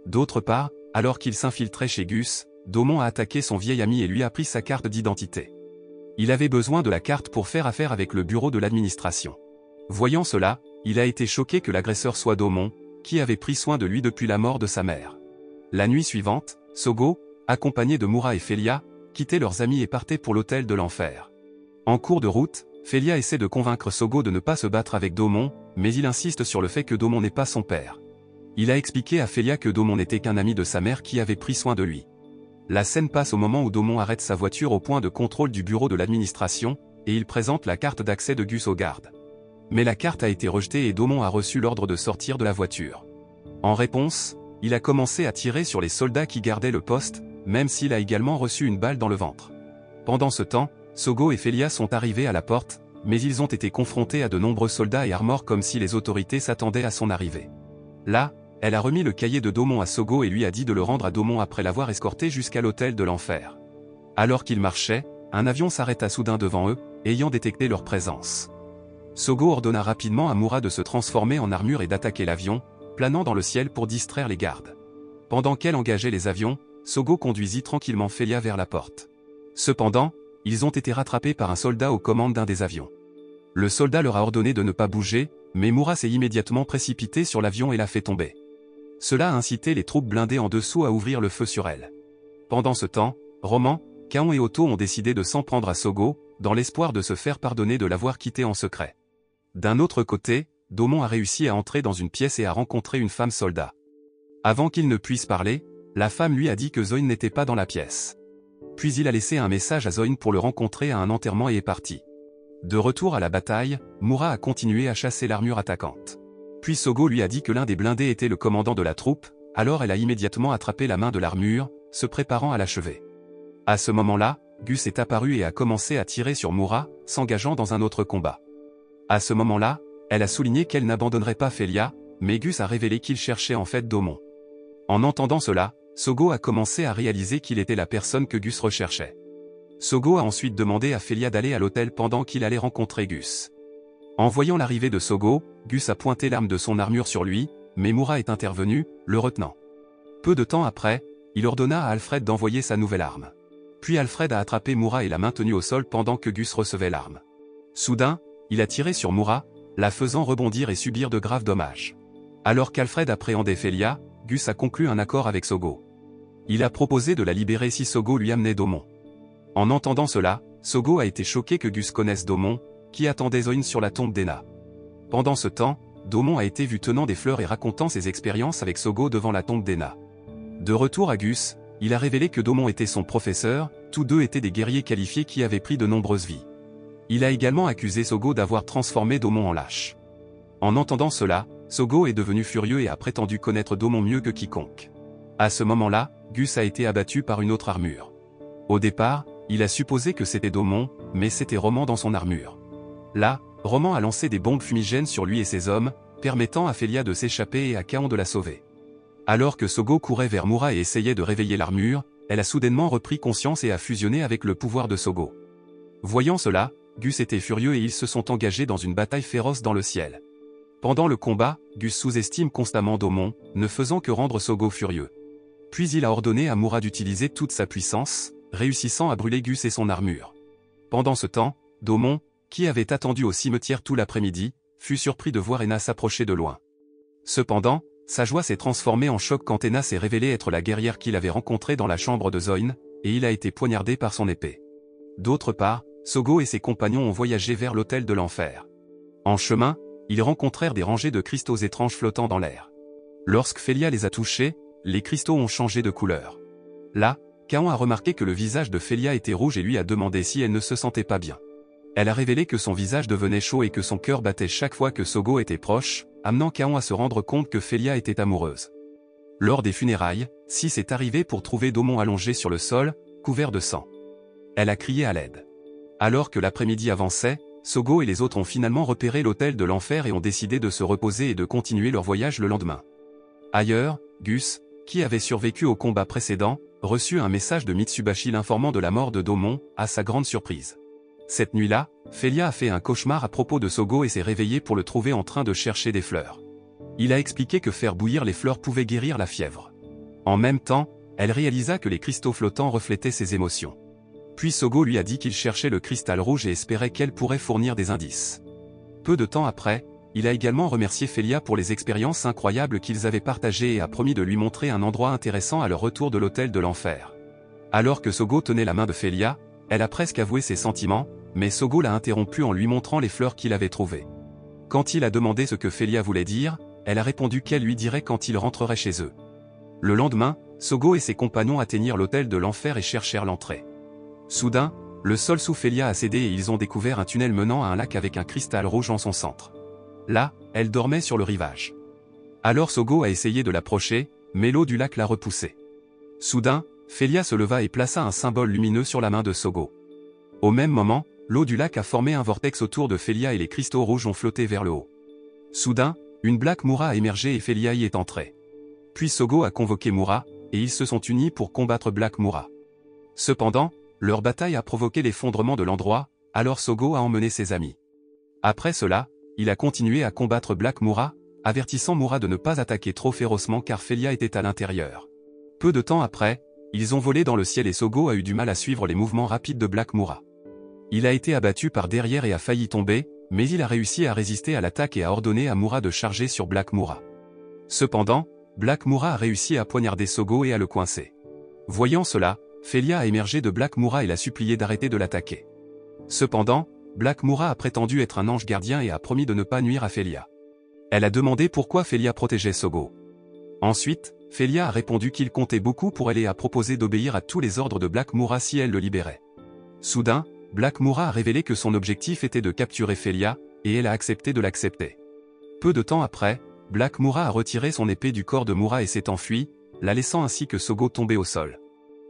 D'autre part, alors qu'il s'infiltrait chez Gus, Domon a attaqué son vieil ami et lui a pris sa carte d'identité. Il avait besoin de la carte pour faire affaire avec le bureau de l'administration. Voyant cela, il a été choqué que l'agresseur soit Domon, qui avait pris soin de lui depuis la mort de sa mère. La nuit suivante, Sogo, accompagné de Mura et Félia, quittait leurs amis et partait pour l'hôtel de l'enfer. En cours de route, Félia essaie de convaincre Sogo de ne pas se battre avec Domon, mais il insiste sur le fait que Domon n'est pas son père. Il a expliqué à Félia que Domon n'était qu'un ami de sa mère qui avait pris soin de lui. La scène passe au moment où Domon arrête sa voiture au point de contrôle du bureau de l'administration, et il présente la carte d'accès de Gus aux gardes. Mais la carte a été rejetée et Domon a reçu l'ordre de sortir de la voiture. En réponse, il a commencé à tirer sur les soldats qui gardaient le poste, même s'il a également reçu une balle dans le ventre. Pendant ce temps, Sogo et Félia sont arrivés à la porte, mais ils ont été confrontés à de nombreux soldats et armors comme si les autorités s'attendaient à son arrivée. Là, elle a remis le cahier de Domon à Sogo et lui a dit de le rendre à Domon après l'avoir escorté jusqu'à l'hôtel de l'enfer. Alors qu'ils marchaient, un avion s'arrêta soudain devant eux, ayant détecté leur présence. Sogo ordonna rapidement à Mura de se transformer en armure et d'attaquer l'avion, planant dans le ciel pour distraire les gardes. Pendant qu'elle engageait les avions, Sogo conduisit tranquillement Félia vers la porte. Cependant, ils ont été rattrapés par un soldat aux commandes d'un des avions. Le soldat leur a ordonné de ne pas bouger, mais Mura s'est immédiatement précipité sur l'avion et l'a fait tomber. Cela a incité les troupes blindées en dessous à ouvrir le feu sur elle. Pendant ce temps, Roman, Kaon et Otto ont décidé de s'en prendre à Sogo, dans l'espoir de se faire pardonner de l'avoir quitté en secret. D'un autre côté, Domon a réussi à entrer dans une pièce et a rencontré une femme soldat. Avant qu'il ne puisse parler, la femme lui a dit que Zoin n'était pas dans la pièce. Puis il a laissé un message à Zoin pour le rencontrer à un enterrement et est parti. De retour à la bataille, Mura a continué à chasser l'armure attaquante. Puis Sogo lui a dit que l'un des blindés était le commandant de la troupe, alors elle a immédiatement attrapé la main de l'armure, se préparant à l'achever. À ce moment-là, Gus est apparu et a commencé à tirer sur Mura, s'engageant dans un autre combat. À ce moment-là, elle a souligné qu'elle n'abandonnerait pas Félia, mais Gus a révélé qu'il cherchait en fait Domon. En entendant cela, Sogo a commencé à réaliser qu'il était la personne que Gus recherchait. Sogo a ensuite demandé à Félia d'aller à l'hôtel pendant qu'il allait rencontrer Gus. En voyant l'arrivée de Sogo, Gus a pointé l'arme de son armure sur lui, mais Mura est intervenu, le retenant. Peu de temps après, il ordonna à Alfred d'envoyer sa nouvelle arme. Puis Alfred a attrapé Mura et l'a maintenu au sol pendant que Gus recevait l'arme. Soudain, il a tiré sur Mura, la faisant rebondir et subir de graves dommages. Alors qu'Alfred appréhendait Félia, Gus a conclu un accord avec Sogo. Il a proposé de la libérer si Sogo lui amenait Domon. En entendant cela, Sogo a été choqué que Gus connaisse Domon, qui attendait Zoin sur la tombe d'Ena. Pendant ce temps, Domon a été vu tenant des fleurs et racontant ses expériences avec Sogo devant la tombe d'Ena. De retour à Gus, il a révélé que Domon était son professeur, tous deux étaient des guerriers qualifiés qui avaient pris de nombreuses vies. Il a également accusé Sogo d'avoir transformé Domon en lâche. En entendant cela, Sogo est devenu furieux et a prétendu connaître Domon mieux que quiconque. À ce moment-là, Gus a été abattu par une autre armure. Au départ, il a supposé que c'était Domon, mais c'était Roman dans son armure. Là, Roman a lancé des bombes fumigènes sur lui et ses hommes, permettant à Felia de s'échapper et à Kaon de la sauver. Alors que Sogo courait vers Mura et essayait de réveiller l'armure, elle a soudainement repris conscience et a fusionné avec le pouvoir de Sogo. Voyant cela, Gus était furieux et ils se sont engagés dans une bataille féroce dans le ciel. Pendant le combat, Gus sous-estime constamment Domon, ne faisant que rendre Sogo furieux. Puis il a ordonné à Mura d'utiliser toute sa puissance, réussissant à brûler Gus et son armure. Pendant ce temps, Domon, qui avait attendu au cimetière tout l'après-midi, fut surpris de voir Ena s'approcher de loin. Cependant, sa joie s'est transformée en choc quand Ena s'est révélée être la guerrière qu'il avait rencontrée dans la chambre de Zoin, et il a été poignardé par son épée. D'autre part, Sogo et ses compagnons ont voyagé vers l'autel de l'enfer. En chemin, ils rencontrèrent des rangées de cristaux étranges flottant dans l'air. Lorsque Felia les a touchés, les cristaux ont changé de couleur. Là, Kaon a remarqué que le visage de Felia était rouge et lui a demandé si elle ne se sentait pas bien. Elle a révélé que son visage devenait chaud et que son cœur battait chaque fois que Sogo était proche, amenant Kaon à se rendre compte que Felia était amoureuse. Lors des funérailles, Sis est arrivée pour trouver Domon allongé sur le sol, couvert de sang. Elle a crié à l'aide. Alors que l'après-midi avançait, Sogo et les autres ont finalement repéré l'autel de l'enfer et ont décidé de se reposer et de continuer leur voyage le lendemain. Ailleurs, Gus, qui avait survécu au combat précédent, reçut un message de Mitsubashi l'informant de la mort de Domon, à sa grande surprise. Cette nuit-là, Felia a fait un cauchemar à propos de Sogo et s'est réveillée pour le trouver en train de chercher des fleurs. Il a expliqué que faire bouillir les fleurs pouvait guérir la fièvre. En même temps, elle réalisa que les cristaux flottants reflétaient ses émotions. Puis Sogo lui a dit qu'il cherchait le cristal rouge et espérait qu'elle pourrait fournir des indices. Peu de temps après, il a également remercié Felia pour les expériences incroyables qu'ils avaient partagées et a promis de lui montrer un endroit intéressant à leur retour de l'autel de l'enfer. Alors que Sogo tenait la main de Felia, elle a presque avoué ses sentiments, mais Sogo l'a interrompu en lui montrant les fleurs qu'il avait trouvées. Quand il a demandé ce que Felia voulait dire, elle a répondu qu'elle lui dirait quand il rentrerait chez eux. Le lendemain, Sogo et ses compagnons atteignirent l'autel de l'enfer et cherchèrent l'entrée. Soudain, le sol sous Felia a cédé et ils ont découvert un tunnel menant à un lac avec un cristal rouge en son centre. Là, elle dormait sur le rivage. Alors Sogo a essayé de l'approcher, mais l'eau du lac l'a repoussé. Soudain, Felia se leva et plaça un symbole lumineux sur la main de Sogo. Au même moment, l'eau du lac a formé un vortex autour de Felia et les cristaux rouges ont flotté vers le haut. Soudain, une Black Mura a émergé et Felia y est entrée. Puis Sogo a convoqué Mura, et ils se sont unis pour combattre Black Mura. Cependant, leur bataille a provoqué l'effondrement de l'endroit, alors Sogo a emmené ses amis. Après cela, il a continué à combattre Black Mura, avertissant Mura de ne pas attaquer trop férocement car Felia était à l'intérieur. Peu de temps après, ils ont volé dans le ciel et Sogo a eu du mal à suivre les mouvements rapides de Black Mura. Il a été abattu par derrière et a failli tomber, mais il a réussi à résister à l'attaque et a ordonné à Mura de charger sur Black Mura. Cependant, Black Mura a réussi à poignarder Sogo et à le coincer. Voyant cela, Felia a émergé de Black Mura et l'a supplié d'arrêter de l'attaquer. Cependant, Black Mura a prétendu être un ange gardien et a promis de ne pas nuire à Felia. Elle a demandé pourquoi Felia protégeait Sogo. Ensuite, Felia a répondu qu'il comptait beaucoup pour elle et a proposé d'obéir à tous les ordres de Black Mura si elle le libérait. Soudain, Black Mura a révélé que son objectif était de capturer Felia, et elle a accepté de l'accepter. Peu de temps après, Black Mura a retiré son épée du corps de Mura et s'est enfui, la laissant ainsi que Sogo tomber au sol.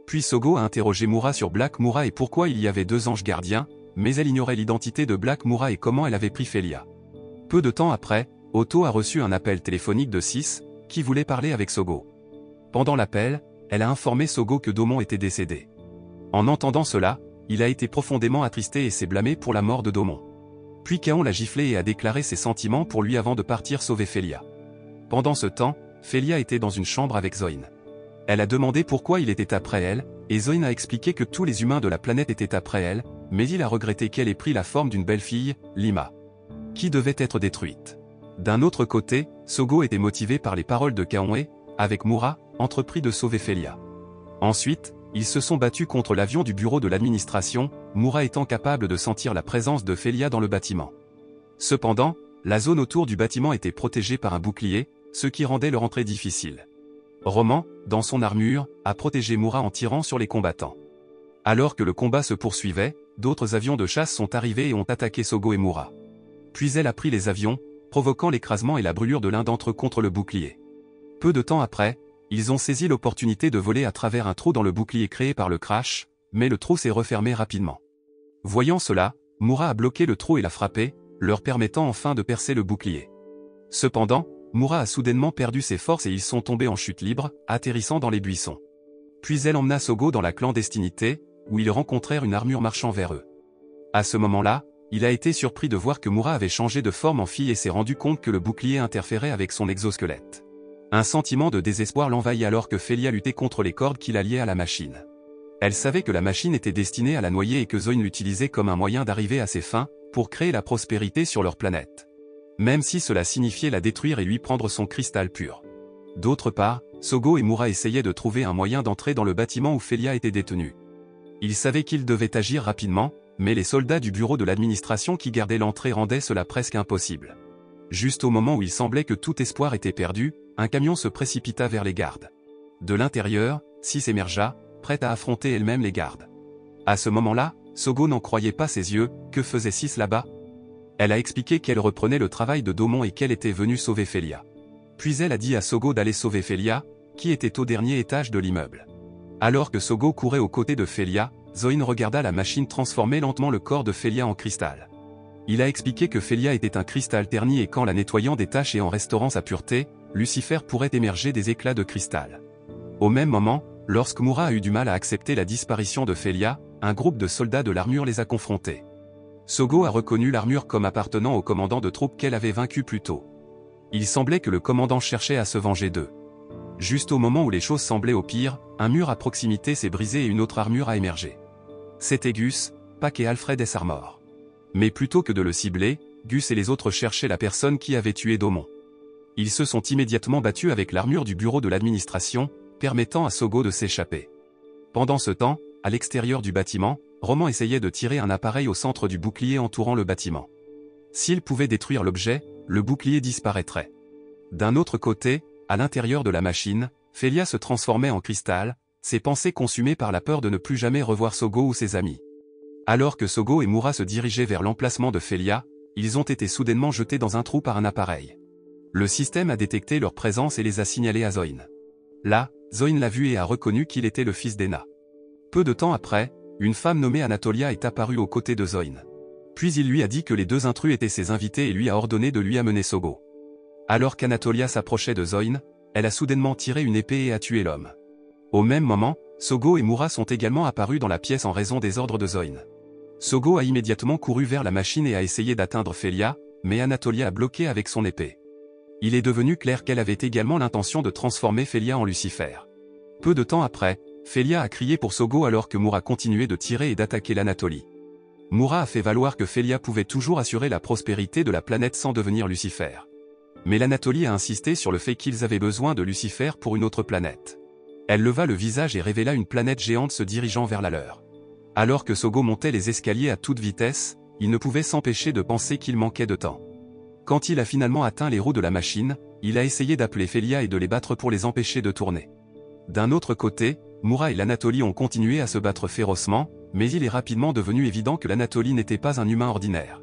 Puis Sogo a interrogé Mura sur Black Mura et pourquoi il y avait deux anges gardiens, mais elle ignorait l'identité de Black Mura et comment elle avait pris Felia. Peu de temps après, Otto a reçu un appel téléphonique de Sis, qui voulait parler avec Sogo. Pendant l'appel, elle a informé Sogo que Domon était décédé. En entendant cela, il a été profondément attristé et s'est blâmé pour la mort de Domon. Puis Kaon l'a giflé et a déclaré ses sentiments pour lui avant de partir sauver Felia. Pendant ce temps, Felia était dans une chambre avec Zoin. Elle a demandé pourquoi il était après elle, et Zoin a expliqué que tous les humains de la planète étaient après elle, mais il a regretté qu'elle ait pris la forme d'une belle fille, Lima, qui devait être détruite. D'un autre côté, Sogo était motivé par les paroles de Kaon et, avec Mura, entrepris de sauver Felia. Ensuite, ils se sont battus contre l'avion du bureau de l'administration, Mura étant capable de sentir la présence de Felia dans le bâtiment. Cependant, la zone autour du bâtiment était protégée par un bouclier, ce qui rendait leur entrée difficile. Roman, dans son armure, a protégé Mura en tirant sur les combattants. Alors que le combat se poursuivait, d'autres avions de chasse sont arrivés et ont attaqué Sogo et Mura. Puis elle a pris les avions, provoquant l'écrasement et la brûlure de l'un d'entre eux contre le bouclier. Peu de temps après, ils ont saisi l'opportunité de voler à travers un trou dans le bouclier créé par le crash, mais le trou s'est refermé rapidement. Voyant cela, Mura a bloqué le trou et l'a frappé, leur permettant enfin de percer le bouclier. Cependant, Mura a soudainement perdu ses forces et ils sont tombés en chute libre, atterrissant dans les buissons. Puis elle emmena Sogo dans la clandestinité, où ils rencontrèrent une armure marchant vers eux. À ce moment-là, il a été surpris de voir que Mura avait changé de forme en fille et s'est rendu compte que le bouclier interférait avec son exosquelette. Un sentiment de désespoir l'envahit alors que Felia luttait contre les cordes qui la liaient à la machine. Elle savait que la machine était destinée à la noyer et que Zoin l'utilisait comme un moyen d'arriver à ses fins, pour créer la prospérité sur leur planète. Même si cela signifiait la détruire et lui prendre son cristal pur. D'autre part, Sogo et Mura essayaient de trouver un moyen d'entrer dans le bâtiment où Felia était détenue. Ils savaient qu'ils devaient agir rapidement, mais les soldats du bureau de l'administration qui gardaient l'entrée rendaient cela presque impossible. Juste au moment où il semblait que tout espoir était perdu, un camion se précipita vers les gardes. De l'intérieur, Sis émergea, prête à affronter elle-même les gardes. À ce moment-là, Sogo n'en croyait pas ses yeux. Que faisait Sis là-bas? Elle a expliqué qu'elle reprenait le travail de Domon et qu'elle était venue sauver Felia. Puis elle a dit à Sogo d'aller sauver Felia, qui était au dernier étage de l'immeuble. Alors que Sogo courait aux côtés de Felia, Zoin regarda la machine transformer lentement le corps de Felia en cristal. Il a expliqué que Felia était un cristal terni et qu'en la nettoyant des taches et en restaurant sa pureté, Lucifer pourrait émerger des éclats de cristal. Au même moment, lorsque Mura a eu du mal à accepter la disparition de Felia, un groupe de soldats de l'armure les a confrontés. Sogo a reconnu l'armure comme appartenant au commandant de troupes qu'elle avait vaincu plus tôt. Il semblait que le commandant cherchait à se venger d'eux. Juste au moment où les choses semblaient au pire, un mur à proximité s'est brisé et une autre armure a émergé. C'était Gus, Pac et Alfred S. Armor. Mais plutôt que de le cibler, Gus et les autres cherchaient la personne qui avait tué Domon. Ils se sont immédiatement battus avec l'armure du bureau de l'administration, permettant à Sogo de s'échapper. Pendant ce temps, à l'extérieur du bâtiment, Roman essayait de tirer un appareil au centre du bouclier entourant le bâtiment. S'il pouvait détruire l'objet, le bouclier disparaîtrait. D'un autre côté, à l'intérieur de la machine, Felia se transformait en cristal, ses pensées consumées par la peur de ne plus jamais revoir Sogo ou ses amis. Alors que Sogo et Mura se dirigeaient vers l'emplacement de Felia, ils ont été soudainement jetés dans un trou par un appareil. Le système a détecté leur présence et les a signalés à Zoin. Là, Zoin l'a vu et a reconnu qu'il était le fils d'Ena. Peu de temps après, une femme nommée Anatolia est apparue aux côtés de Zoin. Puis il lui a dit que les deux intrus étaient ses invités et lui a ordonné de lui amener Sogo. Alors qu'Anatolia s'approchait de Zoin, elle a soudainement tiré une épée et a tué l'homme. Au même moment, Sogo et Mura sont également apparus dans la pièce en raison des ordres de Zoin. Sogo a immédiatement couru vers la machine et a essayé d'atteindre Felia, mais Anatolia a bloqué avec son épée. Il est devenu clair qu'elle avait également l'intention de transformer Felia en Lucifer. Peu de temps après, Felia a crié pour Sogo alors que Mura continuait de tirer et d'attaquer l'Anatolie. Mura a fait valoir que Felia pouvait toujours assurer la prospérité de la planète sans devenir Lucifer. Mais l'Anatolie a insisté sur le fait qu'ils avaient besoin de Lucifer pour une autre planète. Elle leva le visage et révéla une planète géante se dirigeant vers la leur. Alors que Sogo montait les escaliers à toute vitesse, il ne pouvait s'empêcher de penser qu'il manquait de temps. Quand il a finalement atteint les roues de la machine, il a essayé d'appeler Felia et de les battre pour les empêcher de tourner. D'un autre côté, Mura et l'Anatolie ont continué à se battre férocement, mais il est rapidement devenu évident que l'Anatolie n'était pas un humain ordinaire.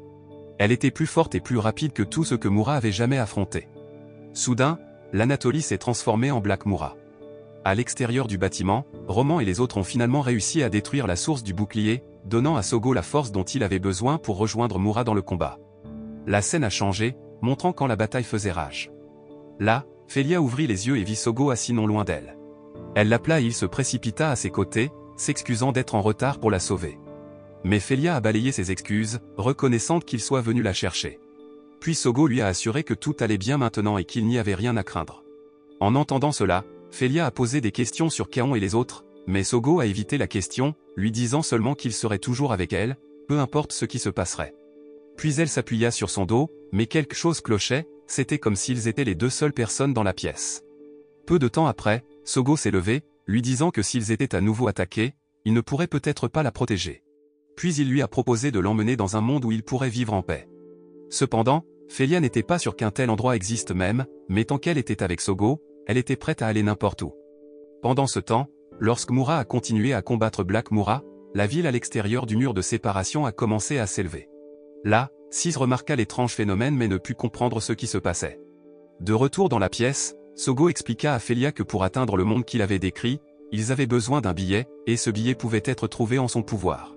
Elle était plus forte et plus rapide que tout ce que Mura avait jamais affronté. Soudain, l'Anatolie s'est transformée en Black Mura. À l'extérieur du bâtiment, Roman et les autres ont finalement réussi à détruire la source du bouclier, donnant à Sogo la force dont il avait besoin pour rejoindre Mura dans le combat. La scène a changé, montrant quand la bataille faisait rage. Là, Felia ouvrit les yeux et vit Sogo assis non loin d'elle. Elle l'appela et il se précipita à ses côtés, s'excusant d'être en retard pour la sauver. Mais Felia a balayé ses excuses, reconnaissant qu'il soit venu la chercher. Puis Sogo lui a assuré que tout allait bien maintenant et qu'il n'y avait rien à craindre. En entendant cela, Felia a posé des questions sur Kaon et les autres, mais Sogo a évité la question, lui disant seulement qu'il serait toujours avec elle, peu importe ce qui se passerait. Puis elle s'appuya sur son dos, mais quelque chose clochait, c'était comme s'ils étaient les deux seules personnes dans la pièce. Peu de temps après, Sogo s'est levé, lui disant que s'ils étaient à nouveau attaqués, il ne pourrait peut-être pas la protéger. Puis il lui a proposé de l'emmener dans un monde où il pourrait vivre en paix. Cependant, Felia n'était pas sûre qu'un tel endroit existe même, mais tant qu'elle était avec Sogo, elle était prête à aller n'importe où. Pendant ce temps, lorsque Mura a continué à combattre Black Mura, la ville à l'extérieur du mur de séparation a commencé à s'élever. Là, Sis remarqua l'étrange phénomène mais ne put comprendre ce qui se passait. De retour dans la pièce, Sogo expliqua à Felia que pour atteindre le monde qu'il avait décrit, ils avaient besoin d'un billet, et ce billet pouvait être trouvé en son pouvoir.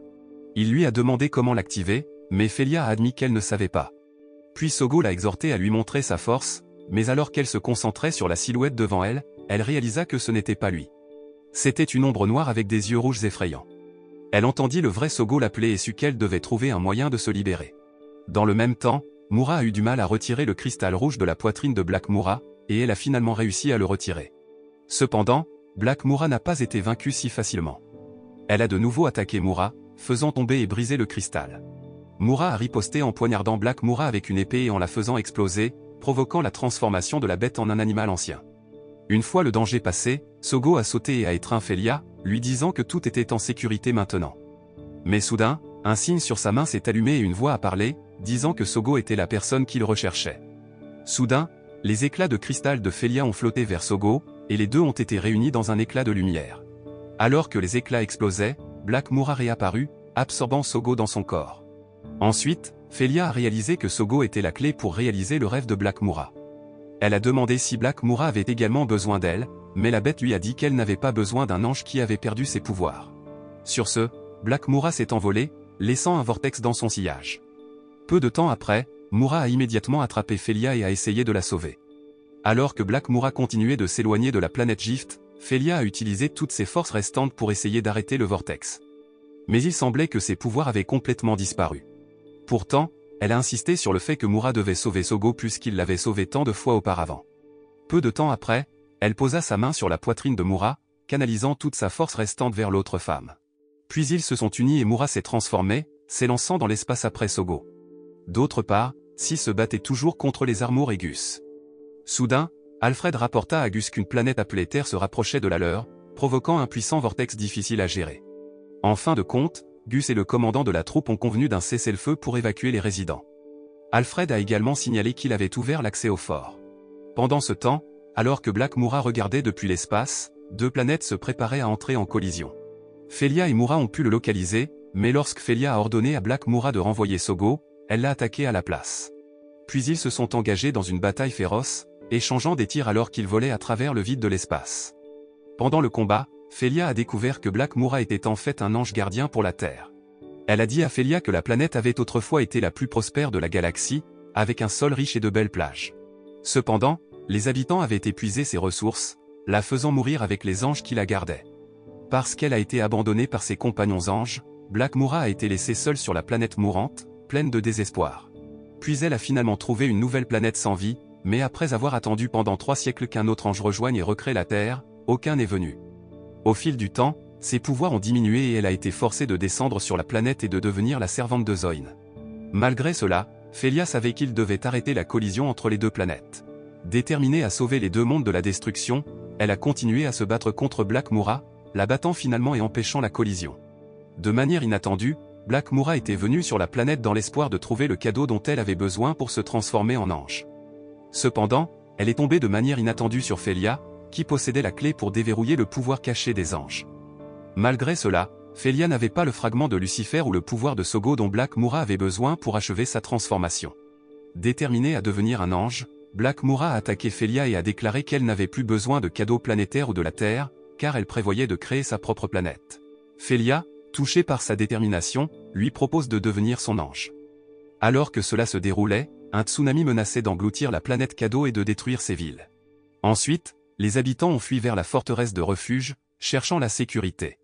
Il lui a demandé comment l'activer, mais Felia a admis qu'elle ne savait pas. Puis Sogo l'a exhorté à lui montrer sa force, mais alors qu'elle se concentrait sur la silhouette devant elle, elle réalisa que ce n'était pas lui. C'était une ombre noire avec des yeux rouges effrayants. Elle entendit le vrai Sogo l'appeler et sut qu'elle devait trouver un moyen de se libérer. Dans le même temps, Mura a eu du mal à retirer le cristal rouge de la poitrine de Black Mura, et elle a finalement réussi à le retirer. Cependant, Black Mura n'a pas été vaincue si facilement. Elle a de nouveau attaqué Mura, faisant tomber et briser le cristal. Mura a riposté en poignardant Black Mura avec une épée et en la faisant exploser, provoquant la transformation de la bête en un animal ancien. Une fois le danger passé, Sogo a sauté et a étreint Felia, lui disant que tout était en sécurité maintenant. Mais soudain, un signe sur sa main s'est allumé et une voix a parlé, disant que Sogo était la personne qu'il recherchait. Soudain, les éclats de cristal de Felia ont flotté vers Sogo, et les deux ont été réunis dans un éclat de lumière. Alors que les éclats explosaient, Black Mura réapparut, absorbant Sogo dans son corps. Ensuite, Felia a réalisé que Sogo était la clé pour réaliser le rêve de Black Mura. Elle a demandé si Black Mura avait également besoin d'elle, mais la bête lui a dit qu'elle n'avait pas besoin d'un ange qui avait perdu ses pouvoirs. Sur ce, Black Mura s'est envolé, laissant un vortex dans son sillage. Peu de temps après, Mura a immédiatement attrapé Felia et a essayé de la sauver. Alors que Black Mura continuait de s'éloigner de la planète Gift, Felia a utilisé toutes ses forces restantes pour essayer d'arrêter le vortex. Mais il semblait que ses pouvoirs avaient complètement disparu. Pourtant, elle a insisté sur le fait que Mura devait sauver Sogo puisqu'il l'avait sauvé tant de fois auparavant. Peu de temps après, elle posa sa main sur la poitrine de Mura, canalisant toute sa force restante vers l'autre femme. Puis ils se sont unis et Mura s'est transformé, s'élançant dans l'espace après Sogo. D'autre part, Sis se battait toujours contre les Armour et Gus. Soudain, Alfred rapporta à Gus qu'une planète appelée Terre se rapprochait de la leur, provoquant un puissant vortex difficile à gérer. En fin de compte, Gus et le commandant de la troupe ont convenu d'un cessez-le-feu pour évacuer les résidents. Alfred a également signalé qu'il avait ouvert l'accès au fort. Pendant ce temps, alors que Black Mura regardait depuis l'espace, deux planètes se préparaient à entrer en collision. Felia et Mura ont pu le localiser, mais lorsque Felia a ordonné à Black Mura de renvoyer Sogo, elle l'a attaqué à la place. Puis ils se sont engagés dans une bataille féroce, échangeant des tirs alors qu'ils volaient à travers le vide de l'espace. Pendant le combat, Felia a découvert que Black Mura était en fait un ange gardien pour la Terre. Elle a dit à Felia que la planète avait autrefois été la plus prospère de la galaxie, avec un sol riche et de belles plages. Cependant, les habitants avaient épuisé ses ressources, la faisant mourir avec les anges qui la gardaient. Parce qu'elle a été abandonnée par ses compagnons anges, Black Mura a été laissée seule sur la planète mourante, pleine de désespoir. Puis elle a finalement trouvé une nouvelle planète sans vie, mais après avoir attendu pendant 3 siècles qu'un autre ange rejoigne et recrée la Terre, aucun n'est venu. Au fil du temps, ses pouvoirs ont diminué et elle a été forcée de descendre sur la planète et de devenir la servante de Zoin. Malgré cela, Felia savait qu'il devait arrêter la collision entre les deux planètes. Déterminée à sauver les deux mondes de la destruction, elle a continué à se battre contre Black Mura, la battant finalement et empêchant la collision. De manière inattendue, Black Mura était venue sur la planète dans l'espoir de trouver le cadeau dont elle avait besoin pour se transformer en ange. Cependant, elle est tombée de manière inattendue sur Felia, qui possédait la clé pour déverrouiller le pouvoir caché des anges. Malgré cela, Felia n'avait pas le fragment de Lucifer ou le pouvoir de Sogo dont Black Mura avait besoin pour achever sa transformation. Déterminée à devenir un ange, Black Mura a attaqué Felia et a déclaré qu'elle n'avait plus besoin de cadeaux planétaires ou de la Terre, car elle prévoyait de créer sa propre planète. Felia, touchée par sa détermination, lui propose de devenir son ange. Alors que cela se déroulait, un tsunami menaçait d'engloutir la planète cadeau et de détruire ses villes. Ensuite, les habitants ont fui vers la forteresse de refuge, cherchant la sécurité.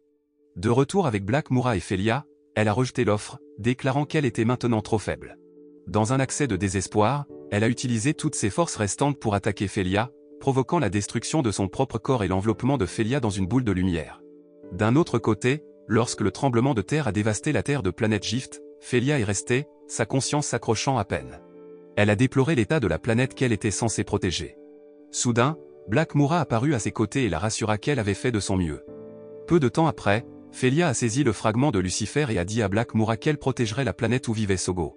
De retour avec Black Mura et Felia, elle a rejeté l'offre, déclarant qu'elle était maintenant trop faible. Dans un accès de désespoir, elle a utilisé toutes ses forces restantes pour attaquer Felia, provoquant la destruction de son propre corps et l'enveloppement de Felia dans une boule de lumière. D'un autre côté, lorsque le tremblement de terre a dévasté la Terre de planète Gift, Felia est restée, sa conscience s'accrochant à peine. Elle a déploré l'état de la planète qu'elle était censée protéger. Soudain, Black Mura apparut à ses côtés et la rassura qu'elle avait fait de son mieux. Peu de temps après, Felia a saisi le fragment de Lucifer et a dit à Black Mura qu'elle protégerait la planète où vivait Sogo.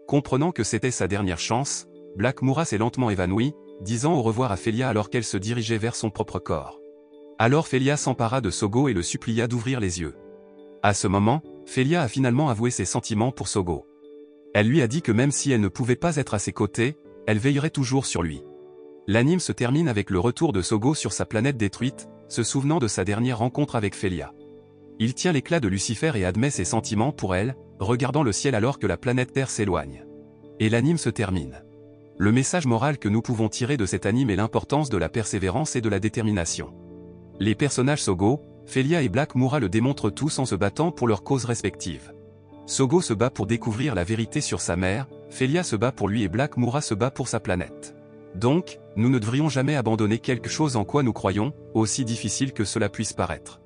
Comprenant que c'était sa dernière chance, Black Mura s'est lentement évanoui, disant au revoir à Felia alors qu'elle se dirigeait vers son propre corps. Alors Felia s'empara de Sogo et le supplia d'ouvrir les yeux. À ce moment, Felia a finalement avoué ses sentiments pour Sogo. Elle lui a dit que même si elle ne pouvait pas être à ses côtés, elle veillerait toujours sur lui. L'anime se termine avec le retour de Sogo sur sa planète détruite, se souvenant de sa dernière rencontre avec Felia. Il tient l'éclat de Lucifer et admet ses sentiments pour elle, regardant le ciel alors que la planète Terre s'éloigne. Et l'anime se termine. Le message moral que nous pouvons tirer de cet anime est l'importance de la persévérance et de la détermination. Les personnages Sogo, Felia et Black Mura le démontrent tous en se battant pour leurs causes respectives. Sogo se bat pour découvrir la vérité sur sa mère, Felia se bat pour lui et Black Mura se bat pour sa planète. Donc, nous ne devrions jamais abandonner quelque chose en quoi nous croyons, aussi difficile que cela puisse paraître.